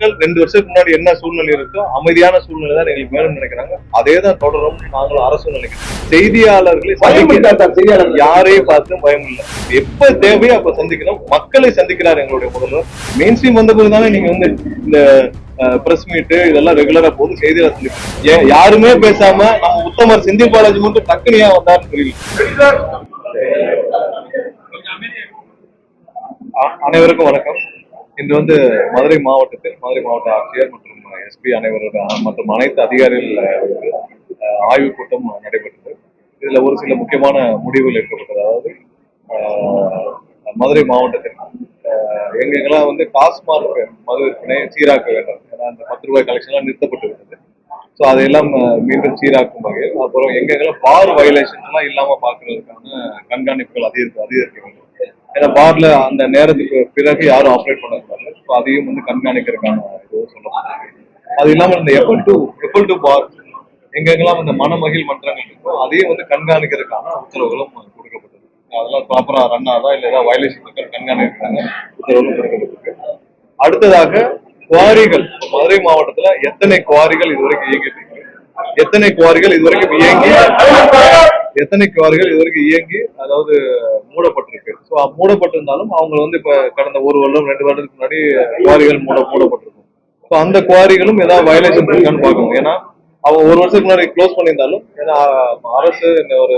மக்கள் 2 வருஷத்துக்கு முன்னாடி என்ன சூழ்நிலை இருக்கோ அமைதியான சூழ்நிலை தான் எங்களுக்கு வேணும்னு நினைக்கிறாங்க. அதே தான் தொடரும் நாங்களும் அரசு நினைக்கிறோம். செய்தியாளர்களை யாரையும் பார்த்து பயம் இல்லை. எப்ப தேவையோ அப்ப சந்திக்கணும். மக்களை சந்திக்கிறார் எங்களுடைய முதல்வர். மெயின் ஸ்ட்ரீம் வந்த போதுதானே நீங்க வந்து இந்த பிரஸ் மீட் இதெல்லாம் ரெகுலரா போது செய்தியாளர் சந்திக்கணும். யாருமே பேசாம நம்ம உத்தமர் செந்தில் பாலாஜி மட்டும் டக்குனியா வந்தாருன்னு தெரியல. அனைவருக்கும் வணக்கம். இன்று வந்து மதுரை மாவட்டத்தில் மதுரை மாவட்ட ஆட்சியர் மற்றும் எஸ்பி அனைவரோட மற்றும் அனைத்து அதிகாரிகள் ஆய்வுக் கூட்டம் நடைபெற்றது. இதுல ஒரு சில முக்கியமான முடிவுகள் எடுக்கப்பட்டது. அதாவது மதுரை மாவட்டத்தில் எங்கெங்கெல்லாம் வந்து டாஸ்மார்க் மது விற்பனை சீராக்க வேண்டும். ஏன்னா அந்த 10 ரூபாய் கலெக்ஷன்லாம் நிறுத்தப்பட்டு விட்டது. ஸோ அதையெல்லாம் மீண்டும் சீராக்கும் வகையில், அப்புறம் எங்கெங்கெல்லாம் பார் வயலேஷன் எல்லாம் இல்லாம பாக்குறதுக்கான கண்காணிப்புகள் அதிகரிக்க வேண்டும். ஏன்னா பார்ல அந்த நேரத்துக்கு பிறகு யாரும் ஆப்ரேட் பண்ணக்கூடாது. ஸோ அதையும் வந்து கண்காணிக்கிறதுக்கான இது சொல்லப்பட்டிருக்கு. அது இல்லாமல் இந்த எப்பல் டு பார் எங்கெங்கெல்லாம் இந்த மனமகிழ் மன்றங்கள் இருக்கோ அதையும் வந்து கண்காணிக்கிறதுக்கான உத்தரவுகளும் கொடுக்கப்பட்டது. அதெல்லாம் ப்ராப்பரா ரன் ஆதா இல்லை ஏதாவது வயலேஷன் மக்கள் கண்காணிக்கிறதுக்கான உத்தரவுகளும் கொடுக்கப்பட்டிருக்கு. அடுத்ததாக குவாரிகள், மதுரை மாவட்டத்துல எத்தனை குவாரிகள் இதுவரைக்கும் இயங்கிட்டு இருக்கு, எத்தனை குவாரிகள் இதுவரைக்கும் இயங்கி அதாவது மூடப்பட்டிருக்கு. ஸோ மூடப்பட்டிருந்தாலும் அவங்க வந்து இப்ப கடந்த 1 வருடம் 2 வருடத்துக்கு முன்னாடி குவாரிகள் மூடப்பட்டிருக்கும். ஸோ அந்த குவாரிகளும் ஏதாவது வயலேஷன் இருக்கான்னு பார்க்கணும். ஏன்னா அவங்க 1 வருஷத்துக்கு முன்னாடி க்ளோஸ் பண்ணியிருந்தாலும், ஏன்னா அரசு இந்த ஒரு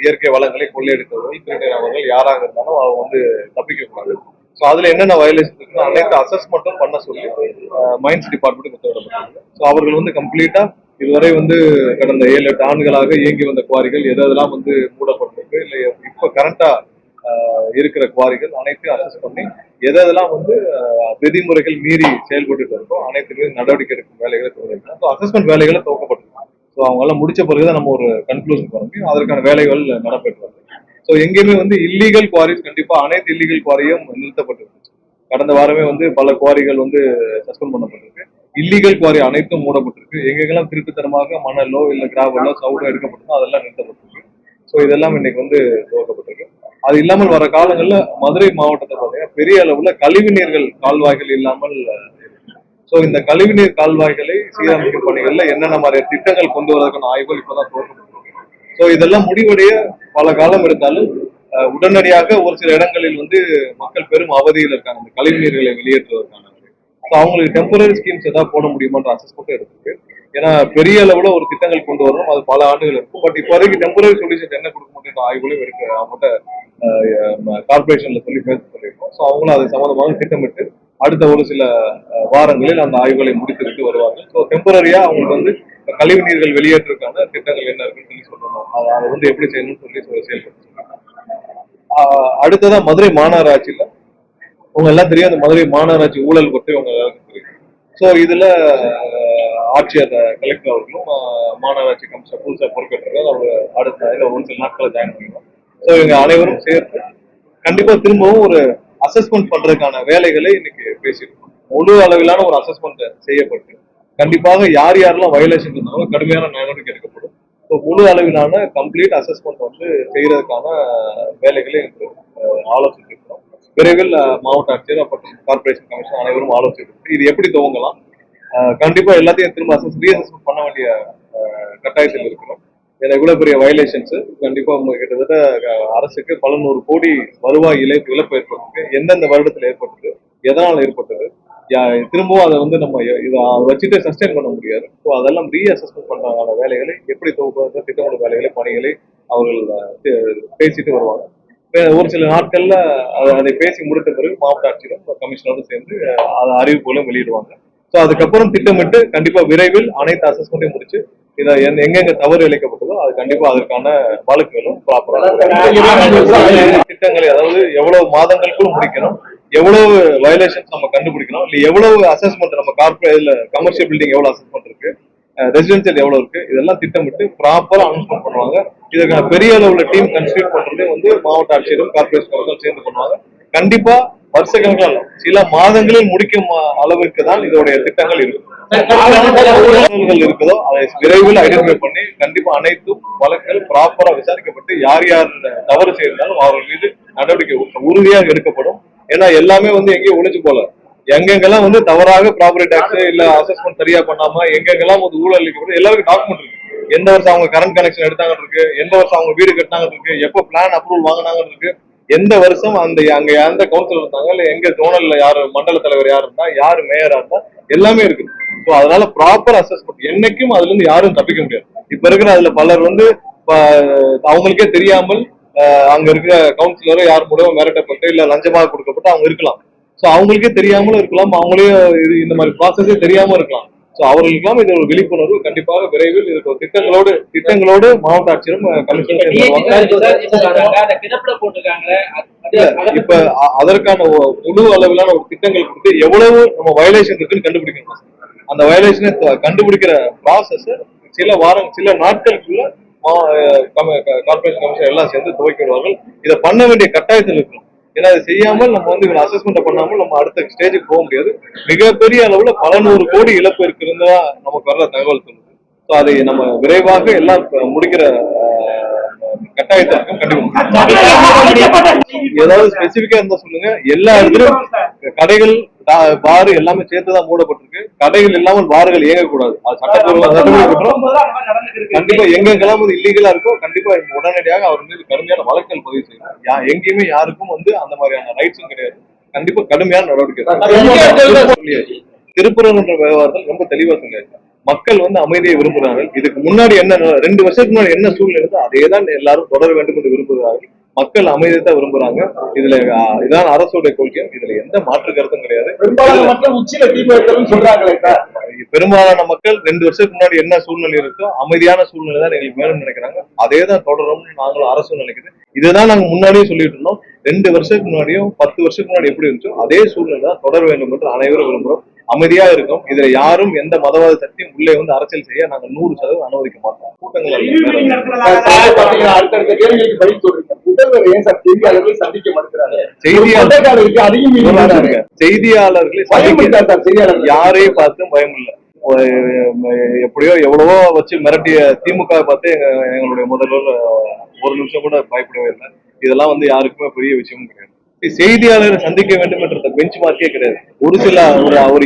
இயற்கை வளங்களை கொள்ளையெடுத்தவர்கள் திருநவர்கள் யாராக இருந்தாலும் அவங்க வந்து தப்பிக்க கூடாது. ஸோ அதுல என்னென்ன வயலேஷன் இருக்குன்னு அனைத்து அசஸ்மெண்ட்டும் பண்ண சொல்லி மைன்ஸ் டிபார்ட்மெண்ட் உத்தரவிடப்பட்டாங்க. ஸோ அவர்கள் வந்து கம்ப்ளீட்டா இதுவரை வந்து கடந்த 7-8 ஆண்டுகளாக இயங்கி வந்த குவாரிகள் எதெல்லாம் வந்து மூடப்பட்டிருக்கு, இல்லை இப்ப கரண்டா இருக்கிற குவாரிகள் அனைத்தையும் அசஸ் பண்ணி எதெல்லாம் வந்து விதிமுறைகள் மீறி செயல்பட்டு இருக்கோ அனைத்து நடவடிக்கை எடுக்கும் வேலைகளை துவங்கிருக்காங்க. ஸோ அசஸ்மெண்ட் வேலைகளை துவக்கப்பட்டிருக்காங்க. ஸோ அவங்க எல்லாம் முடிச்ச பிறகுதான் நம்ம ஒரு கன்க்ளூஷன் பண்ண முடியும். அதற்கான வேலைகள் நடைபெற்று வருது. ஸோ எங்கேயுமே வந்து இல்லீகல் குவாரிஸ் கண்டிப்பா அனைத்து இல்லீகல் குவாரியும் நிறுத்தப்பட்டிருக்கு. கடந்த வாரமே வந்து பல குவாரிகள் வந்து சஸ்பெண்ட் பண்ணப்பட்டிருக்கு. இல்லீகல் குவாரி அனைத்தும் மூடப்பட்டிருக்கு. எங்கெங்கெல்லாம் திருட்டுத்தனமாக மணலோ இல்ல கிராவலோ சவுடோ எடுக்கப்பட்டதோ அதெல்லாம் நிறுத்தப்பட்டிருக்கு. ஸோ இதெல்லாம் இன்னைக்கு வந்து துவக்கப்பட்டிருக்கு. அது இல்லாமல் வர காலங்கள்ல மதுரை மாவட்டத்தை பார்த்தீங்கன்னா பெரிய அளவுல கழிவுநீர்கள் கால்வாய்கள் இல்லாமல், ஸோ இந்த கழிவுநீர் கால்வாய்களை சீரமைக்கும் பணிகள்ல என்னென்ன மாதிரி திட்டங்கள் கொண்டு வருவதற்கான ஆய்வுகள் இப்பதான் துவக்கப்பட்டிருக்கு. ஸோ இதெல்லாம் முடிவடைய பல காலம் எடுத்தாலும் உடனடியாக ஒரு சில இடங்களில் வந்து மக்கள் பெரும் அவதியில் இருக்காங்க இந்த கழிவு நீர்களை வெளியேற்றுவதற்கான. அவங்களுக்கு டெம்பரரி ஸ்கீம்ஸ் ஏதாவது போட முடியுமான்ற அசஸ்மெண்ட் எடுத்துருக்கு. ஏன்னா பெரிய அளவுல ஒரு திட்டங்கள் கொண்டு வரணும், அது பல ஆண்டுகள் இருக்கும். பட் இப்போதைக்கு டெம்பரரி சொல்யூஷன் என்ன கொடுக்க முடியும் ஆய்வுகளும் இருக்கு. அவங்கள்ட்ட கார்பரேஷன்ல சொல்லி பேச சொல்லியிருக்கோம். ஸோ அவங்களும் அது சம்பந்தமாக திட்டமிட்டு அடுத்த ஒரு சில வாரங்களில் அந்த ஆய்வுகளை முடித்துவிட்டு வருவார்கள். ஸோ டெம்பரரியா அவங்களுக்கு வந்து கழிவு நீர்கள் வெளியேற்றுக்கான திட்டங்கள் என்ன இருக்குன்னு சொல்லி சொல்லணும். அதை வந்து எப்படி செய்யணும்னு சொல்லி செயல்படுத்த. அடுத்ததான் மதுரை மாநகராட்சியில உங்க எல்லாம் தெரியும், அந்த மதுரை மாநகராட்சி ஊழல் பற்றி உங்க எல்லாருக்கும் தெரியும். ஸோ இதுல ஆட்சியர் கலெக்டர் அவர்களும் மாநகராட்சி கமிஷனர் புதுசாக பொறுப்பேற்றார். அவர் அடுத்த ஒரு சில நாட்களை ஜாயின் பண்ணிடுவோம். ஸோ இவங்க அனைவரும் சேர்த்து கண்டிப்பா திரும்பவும் ஒரு அசஸ்மெண்ட் பண்றதுக்கான வேலைகளை இன்னைக்கு பேசியிருக்கோம். முழு அளவிலான ஒரு அசஸ்மெண்ட் செய்யப்பட்டு கண்டிப்பாக யார் யாரெல்லாம் வயலேஷன் இருந்தாலும் கடுமையான நடவடிக்கை எடுக்கப்படும். ஸோ முழு அளவிலான கம்ப்ளீட் அசஸ்மெண்ட் வந்து செய்யறதுக்கான வேலைகளை ஆலோசித்து இருக்கிறோம். விரைவில் மாவட்ட ஆட்சியர் மற்றும் கார்பரேஷன் கமிஷன் அனைவரும் ஆலோசித்து இது எப்படி துவங்கலாம். கண்டிப்பா எல்லாத்தையும் திரும்ப ரீஅசஸ்மெண்ட் பண்ண வேண்டிய கட்டாயத்தில் இருக்கிறோம். ஏன்னா இவ்வளவு பெரிய வயலேஷன்ஸ் கண்டிப்பா கிட்டத்தட்ட அரசுக்கு பல 100 கோடி வருவாய் இழப்பு ஏற்பட்டிருக்கு. எந்தெந்த வருடத்தில் ஏற்பட்டது, எதனால் ஏற்பட்டது, திரும்பவும் அதை வந்து நம்ம இதை வச்சுட்டு சஸ்டெயின் பண்ண முடியாது. ஸோ அதெல்லாம் ரீஅசஸ்மெண்ட் பண்றதுக்கான வேலைகளை எப்படி துவங்குவது, திட்டமிடும் வேலைகளை பணிகளை அவர்கள் பேசிட்டு வருவாங்க. ஒரு சில நாட்கள்ல அதை பேசி முடித்த பிறகு மாவட்ட ஆட்சியரும் கமிஷனரும் சேர்ந்து அதை அறிவிப்புகளும் வெளியிடுவாங்க. ஸோ அதுக்கப்புறம் திட்டமிட்டு கண்டிப்பா விரைவில் அனைத்து அசஸ்மெண்ட்டையும் முடிச்சு இதை எங்கெங்க தவறு இழைக்கப்பட்டதோ அது கண்டிப்பா அதற்கான வழக்குகளும் திட்டங்களை, அதாவது எவ்வளவு மாதங்களுக்குள் முடிக்கணும், எவ்வளவு வயலேஷன்ஸ் நம்ம கண்டுபிடிக்கணும், இல்ல எவ்வளவு அசஸ்மெண்ட் நம்ம கார்பரேட்ல கமர்ஷியல் பில்டிங் எவ்வளவு அசஸ்மெண்ட் இருக்கு, ரெசிடென்சியல் எவ்வளவு இருக்கு, இதெல்லாம் திட்டமிட்டு ப்ராப்பரா அனௌன்ஸ்மெண்ட் பண்ணுவாங்க. இதுக்கான பெரிய அளவுல டீம் கன்ஸ்டியூட் பண்றது வந்து மாவட்ட ஆட்சியரும் கார்பரேஷன் சேர்ந்து பண்ணுவாங்க. கண்டிப்பா வருஷக்கணக்கில் சில மாதங்களில் முடிக்கும் அளவுக்கு தான் இதோடைய திட்டங்கள் இருக்கு. இருக்குதோ அதை விரைவில் ஐடென்டிஃபை பண்ணி கண்டிப்பா அனைத்தும் வழக்குகள் ப்ராப்பரா விசாரிக்கப்பட்டு யார் யார் தவறு செய்தாலும் அவர்கள் மீது நடவடிக்கை உறுதியாக எடுக்கப்படும். ஏன்னா எல்லாமே வந்து எங்கேயும் ஒழிச்சு போல எங்கெங்கெல்லாம் வந்து தவறாக ப்ராப்பர்ட்டி டாக்ஸ் இல்ல அசஸ்மெண்ட் சரியா பண்ணாம எங்கெங்கெல்லாம் வந்து ஊழல் அளிக்கப்படும் எல்லாருக்கும் டாக்குமெண்ட் இருக்கு. எந்த வருஷம் அவங்க கரண்ட் கனெக்ஷன் எடுத்தாங்கன்னு இருக்கு, எந்த வருஷம் அவங்க வீடு கட்டினாங்கன்னு இருக்கு, எப்போ பிளான் அப்ரூவல் வாங்கினாங்கன்னு இருக்கு, எந்த வருஷம் அந்த அங்க எந்த கவுன்சிலர் இருந்தாங்க இல்ல எங்க ஜோனல்ல யாரு மண்டல தலைவர் யாரு இருந்தா யாரு மேயரா இருந்தா எல்லாமே இருக்கு. ஸோ அதனால ப்ராப்பர் அசஸ்மெண்ட் என்னைக்கும் அதுல இருந்து யாரும் தப்பிக்க முடியாது. இப்ப இருக்கிற அதுல பலர் வந்து அவங்களுக்கே தெரியாமல் அங்க இருக்கிற கவுன்சிலரோ யார் மூலம் மிரட்டப்பட்டு இல்ல லஞ்சமாக கொடுக்கப்பட்டு அவங்க இருக்கலாம். ஸோ அவங்களுக்கே தெரியாமலும் இருக்கலாம், அவங்களே இந்த மாதிரி ப்ராசஸே தெரியாம இருக்கலாம். ஸோ அவர்களுக்கெல்லாம் இது ஒரு விழிப்புணர்வு கண்டிப்பாக விரைவில் இதுக்கு திட்டங்களோடு மாவட்ட ஆட்சியரும் கமிஷனர் இப்ப அதற்கான முழு அளவிலான ஒரு திட்டங்கள் கொடுத்து எவ்வளவு நம்ம வயலேஷன் இருக்குன்னு கண்டுபிடிக்கணும். அந்த வயலேஷனை கண்டுபிடிக்கிற ப்ராசஸ் சில நாட்களுக்குள்ள கார்பரேஷன் கமிஷன் எல்லாம் சேர்ந்து துவக்கி விடுவார்கள். இதை பண்ண வேண்டிய கட்டாயத்தில் இருக்கணும். ஏன்னா அதை செய்யாமல் நம்ம வந்து இவ்வளவு அசஸ்மெண்ட் பண்ணாமல் நம்ம அடுத்த ஸ்டேஜுக்கு போக முடியாது. மிகப்பெரிய அளவுல பல 100 கோடி இழப்பு இருக்கிறதா நமக்கு வர்ற தகவல் சொல்லுது. ஸோ அதை நம்ம விரைவாக எல்லாம் முடிக்கிற கட்டாயத்திற்கும் கண்டிப்பா ஏதாவது ஸ்பெசிபிக்கா இருந்தா சொல்லுங்க. எல்லா இடத்துலயும் கடைகள் பாரு எல்லாமே சேர்த்துதான் மூடப்பட்டிருக்கு. கடைகள் இல்லாமல் பார்கள் இயங்கக்கூடாது. அது சட்டப்பூர்வ கண்டிப்பா எங்கெங்கெல்லாம் வந்து இல்லீகலா இருக்கோ கண்டிப்பா உடனடியாக அவர் மீது கடுமையான வழக்குகள் பதிவு செய்யணும். எங்கேயுமே யாருக்கும் வந்து அந்த மாதிரியான ரைட்ஸும் கிடையாது. கண்டிப்பா கடுமையான நடவடிக்கை. திருப்பரங்குன்ற விவகாரத்தில் ரொம்ப தெளிவா சொன்னாரு. மக்கள் வந்து அமைதியை விரும்புகிறார்கள். இதுக்கு முன்னாடி என்ன 2 வருஷத்துக்கு முன்னாடி என்ன சூழ்நிலை இருந்தோ அதே தான் எல்லாரும் தொடர வேண்டும் என்று விரும்புகிறார்கள். மக்கள் அமைதியை தான் விரும்புறாங்க. இதுல இதான் அரசுடைய கொள்கை. இதுல எந்த மாற்று கருத்தும் கிடையாது. பெரும்பாலான மக்கள் உச்சியில சொல்றாங்களே. பெரும்பாலான மக்கள் 2 வருஷத்துக்கு முன்னாடி என்ன சூழ்நிலை இருக்கோ அமைதியான சூழ்நிலை தான் எங்களுக்கு வேணும்னு நினைக்கிறாங்க. அதே தான் தொடரும்னு நாங்களும் அரசும் நினைக்குது. இதுதான் நாங்க முன்னாடியே சொல்லிட்டு இருந்தோம். 2 வருஷத்துக்கு முன்னாடியும் 10 வருஷத்துக்கு முன்னாடி எப்படி இருந்துச்சோ அதே சூழ்நிலை தான் தொடர வேண்டும் என்று அனைவரும் விரும்புகிறோம். அமைதியா இருக்கும். இதுல யாரும் எந்த மதவாத சக்தியும் உள்ளே வந்து அரசியல் செய்ய நாங்க 100% அனுமதிக்க மாட்டோம். கூட்டங்கள் செய்தியாளர்களை யாரையும் பார்த்து பயம் இல்லை. எப்படியோ எவ்வளவோ வச்சு மிரட்டிய திமுக பார்த்து எங்களுடைய முதல்வர் ஒரு நிமிஷம் கூட பயப்படவே இல்லை. இதெல்லாம் வந்து யாருக்குமே பெரிய விஷயமும் கிடையாது. செய்தியாளரை சந்திக்க வேண்டும் என்ற பெஞ்ச் மார்க்கே கிடையாது. ஒரு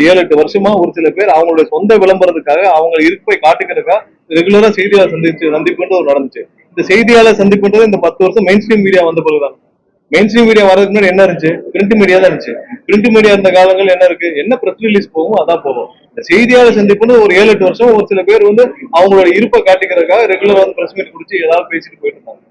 7-8 வருஷமா ஒரு சில பேர் அவங்களுடைய சொந்த விளம்பரத்துக்காக அவங்க இருப்பை காட்டுக்கிறதுக்காக ரெகுலரா செய்தியாளர் சந்திப்புன்றது நடந்துச்சு. இந்த செய்தியாளர் சந்திப்புன்றது இந்த 10 வருஷம் மெயின் ஸ்ட்ரீம் மீடியா வந்த பிறகுதான். மெயின் ஸ்ட்ரீம் மீடியா வரதுக்கு முன்னாடி என்ன இருந்துச்சு? பிரிண்ட் மீடியா தான் இருந்துச்சு. பிரிண்ட் மீடியா இருந்த காலங்கள் என்ன இருக்கு? என்ன பிரஸ் ரிலீஸ் போகும் அதான் போகும். இந்த செய்தியாளர் சந்திப்புன்னு ஒரு 7-8 வருஷம் ஒரு சில பேர் வந்து அவங்களோட இருப்பை காட்டிக்கிறதுக்காக ரெகுலரா வந்து பிரஸ் மீட் குடிச்சு ஏதாவது பேசிட்டு போயிட்டு இருந்தாங்க.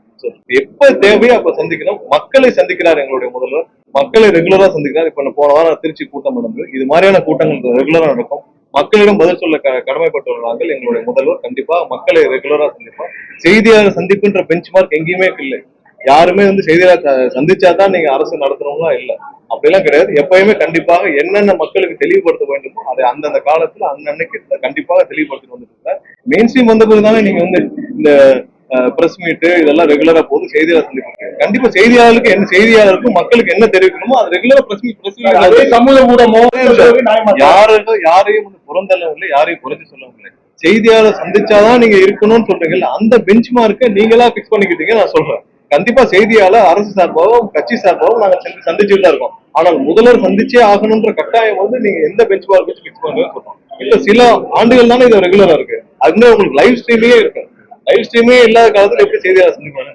எப்ப தேவையோ அப்ப சந்திக்கணும். மக்களை சந்திக்கிறார் எங்களுடைய முதல்வர். மக்களை ரெகுலரா சந்திக்கிறார். இப்ப போன வாரம் திருச்சி கூட்டம் நடந்தது. இது மாதிரியான கூட்டங்கள் ரெகுலரா நடக்கும். மக்களிடம் பதில் சொல்ல கடமைப்பட்டுள்ள நாங்கள் எங்களுடைய முதல்வர் கண்டிப்பா மக்களை ரெகுலரா சந்திப்பார். செய்தியாளர் சந்திப்புன்ற பெஞ்ச் மார்க் எங்கேயுமே இல்லை. யாருமே வந்து செய்தியாளர் சந்திச்சாதான் நீங்க அரசு நடத்தணும்னா இல்ல, அப்படிலாம் கிடையாது. எப்பயுமே கண்டிப்பாக என்னென்ன மக்களுக்கு தெளிவுபடுத்த வேண்டுமோ அதை அந்தந்த காலத்துல அன்னன்னைக்கு கண்டிப்பாக தெளிவுபடுத்திட்டு வந்துட்டு மெயின் ஸ்ட்ரீம் வந்த பிறகுதானே நீங்க வந்து இந்த பிரஸ் மீட் இதெல்லாம் ரெகுலரா போது செய்தியாளர் சந்திப்பாங்க. கண்டிப்பா செய்தியாளருக்கும் மக்களுக்கு என்ன தெரிவிக்கணுமோ அது ரெகுலரா பிரஸ் சமூக ஊடகமோ யாரையும் வந்து புறந்தள்ளவும் இல்லை, யாரையும் குறைஞ்சு சொல்லவும் இல்லை. செய்தியாளர் சந்திச்சாதான் நீங்க இருக்கணும்னு சொல்றீங்கல்ல, அந்த பெஞ்ச் மார்க்கை நீங்களா பிக்ஸ் பண்ணிக்கிட்டீங்க. நான் சொல்றேன் கண்டிப்பா செய்தியாளர் அரசு சார்பாகவும் கட்சி சார்பாகவும் நாங்க சந்திச்சுட்டு தான் இருக்கோம். ஆனால் முதல்வர் சந்திச்சே ஆகணும்ன்ற கட்டாயம் வந்து நீங்க எந்த பெஞ்ச் மார்க் வச்சு பிக்ஸ் பண்ணுங்க சொல்றோம். இப்ப சில ஆண்டுகள் தானே இது ரெகுலரா இருக்கு. அதுமே உங்களுக்கு லைவ் ஸ்ட்ரீமே இருக்கு. லைவ் ஸ்ட்ரீமே இல்லாத காலத்துல எப்படி செய்தியாளர் சந்திப்பாங்க?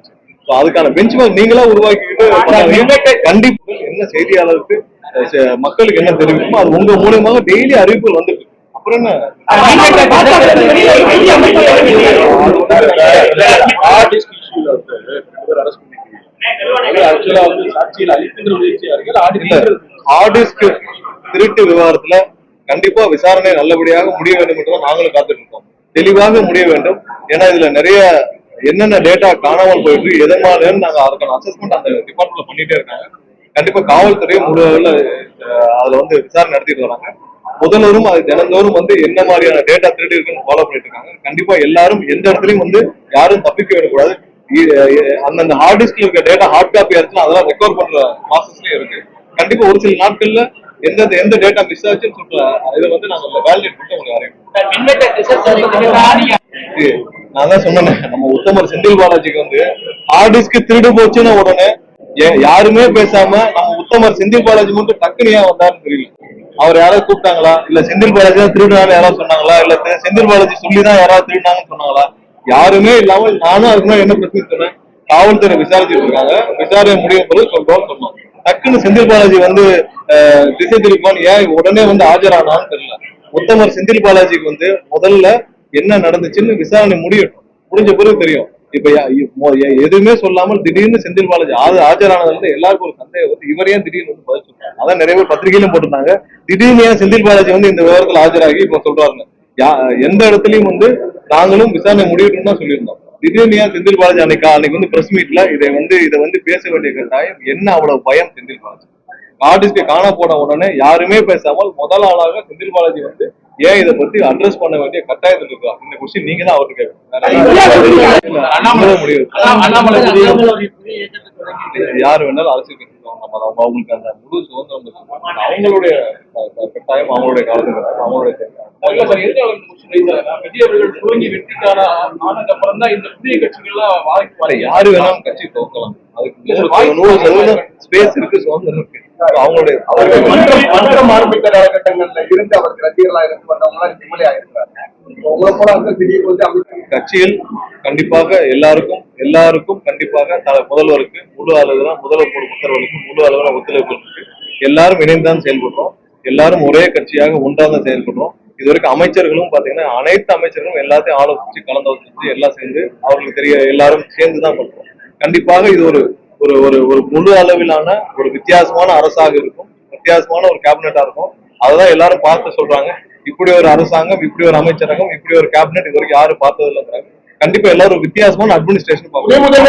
அதுக்கான பெஞ்ச் மார்க் நீங்களா உருவாக்கிக்கிட்டு கண்டிப்பா என்ன செய்தியாளருக்கு மக்களுக்கு என்ன தெரிவிக்குமோ அது உங்க மூலமாக டெய்லி அறிவிப்புகள் வந்துருக்கு. அப்புறம் என்ன திருட்டு விவகாரத்துல கண்டிப்பா விசாரணை நல்லபடியாக முடிய வேண்டும் என்று நாங்களும் காத்துட்டு இருக்கோம். தெளிவாக முடிய வேண்டும். ஏன்னா இதுல நிறைய என்னென்ன டேட்டா காணாமல் போயிட்டு எதனால நாங்க அதுக்கான அசஸ்மெண்ட் அந்த டிபார்ட்மெண்ட்ல பண்ணிட்டே இருக்காங்க. கண்டிப்பா காவல்துறையும் முழுவதுல அதுல வந்து விசாரணை நடத்திட்டு வராங்க. முதல்வரும் அது தினந்தோறும் வந்து என்ன மாதிரியான டேட்டா திருடி இருக்குன்னு ஃபாலோ பண்ணிட்டு இருக்காங்க. கண்டிப்பா எல்லாரும் எந்த இடத்துலயும் வந்து யாரும் தப்பிக்க விடக்கூடாது. அந்தந்த ஹார்ட் டிஸ்க்ல இருக்க டேட்டா ஹார்ட் காப்பியா இருக்குன்னா அதெல்லாம் ரெக்கவர் பண்ற ப்ராசஸ்லயே இருக்கு. கண்டிப்பா ஒரு சில நாட்கள்ல எந்த டேட்டா மிஸ் ஆச்சுன்னு சொல்ற இதை வந்து நாங்க வேலிடேட் பண்ணி உங்களுக்கு அறிவிப்போம். நான் தான் சொன்னேன், நம்ம உத்தமர் செந்தில் பாலாஜிக்கு வந்து ஹார்ட் டிஸ்க் திருடு போச்சுன்னா உடனே யாருமே பேசாம நம்ம உத்தமர் செந்தில் பாலாஜி மட்டும் டக்குனு ஏன் வந்தாருன்னு தெரியல. அவர் யாராவது கூப்பிட்டாங்களா, இல்ல செந்தில் பாலாஜி தான் திருடினாலும் யாராவது சொன்னாங்களா, இல்ல செந்தில் பாலாஜி சொல்லிதான் யாராவது திருடினாங்கன்னு சொன்னாங்களா? யாருமே இல்லாமல் நானும் அதுக்கு முன்னாடி என்ன பிரச்சனை சொன்னேன், காவல்துறை விசாரிச்சுட்டு இருக்காங்க, விசாரணை முடியும் போது சொல்றோம்னு சொன்னோம். டக்குன்னு செந்தில் பாலாஜி வந்து திசை திருப்பான் ஏன் உடனே வந்து ஆஜரானான்னு தெரியல. உத்தமர் செந்தில் பாலாஜிக்கு வந்து முதல்ல என்ன நடந்துச்சுன்னு விசாரணை முடிஞ்ச பிறகு தெரியும். இப்ப எதுவுமே சொல்லாமல் திடீர்னு செந்தில் பாலாஜி ஆஜரானதுல இருந்து எல்லாருக்கும் ஒரு சந்தேகம் வந்து இவர் ஏன் திடீர்னு வந்து பதில் சொல்றாங்க. அதான் நிறைய பேர் பத்திரிகையிலும் போட்டிருந்தாங்க, திடீர்னு ஏன் செந்தில் பாலாஜி வந்து இந்த விவரத்தில் ஆஜராகி இப்ப சொல்றாங்க. எந்த இடத்துலயும் வந்து நாங்களும் விசாரணை முடியட்டும்னு தான் சொல்லியிருந்தோம். திடீர்னு ஏன் செந்தில் பாலாஜி அன்னைக்கு வந்து பிரஸ் மீட்ல இதை வந்து பேச வேண்டிய கட்டாயம் என்ன? அவ்வளவு பயம் செந்தில் பாலாஜி ஆர்டிஸ்டை காண போன உடனே யாருமே பேசாமல் முதல் ஆளாக செந்தில் பாலாஜி வந்து ஏன் இதை பத்தி அட்ரஸ் பண்ண வேண்டிய கட்டாயத்தில் இருக்கா? இந்த கொஸ்டின் நீங்க தான் அவருக்கு யாரு வேணாலும் அரசியல் கட்சி அவங்களுக்கு அந்த முழு சுதந்திரம், அவங்களுடைய கட்டாயம், அவங்களுடைய காலத்துக்கு அவங்களுடைய யாரு வேணாலும் கட்சி துவக்கலாம். அதுக்கு ஸ்பேஸ் இருக்கு, சுதந்திரம் இருக்கு. அவங்களுடைய ஆரம்பித்த காலகட்டங்கள்ல இருந்து அவருக்கு ரசிகர்களா இருந்து வந்தவங்க நிம்மதி ஆயிருக்காங்க. உங்களை போல கட்சியில் கண்டிப்பாக எல்லாருக்கும் கண்டிப்பாக முதல்வருக்கு முழு அளவுல முதல்வர் உத்தரவுக்கு முழு அளவுல ஒத்துழைப்பு இருக்கு. எல்லாரும் இணைந்துதான் செயல்படுறோம். எல்லாரும் ஒரே கட்சியாக ஒன்றாக தான் செயல்படுறோம். இதுவரைக்கும் அமைச்சர்களும் பாத்தீங்கன்னா அனைத்து அமைச்சர்களும் எல்லாத்தையும் ஆலோசிச்சு கலந்தாலோசிச்சு எல்லாம் சேர்ந்து அவர்களுக்கு எல்லாரும் சேர்ந்துதான் பண்றோம். கண்டிப்பாக இது ஒரு ஒரு ஒரு முழு அளவிலான ஒரு வித்தியாசமான அரசாக இருக்கும், வித்தியாசமான ஒரு கேபினெட்டா இருக்கும். அததான் எல்லாரும் பார்த்து சொல்றாங்க, இப்படி ஒரு அரசாங்கம், இப்படி ஒரு அமைச்சரகம், இப்படி ஒரு கேபினெட் இது வரைக்கும் யாரும் பார்த்தது இல்லைங்கிறாங்க. கண்டிப்பா எல்லாரும் வித்தியாசமான அட்மினிஸ்ட்ரேஷன் பார்க்கணும்.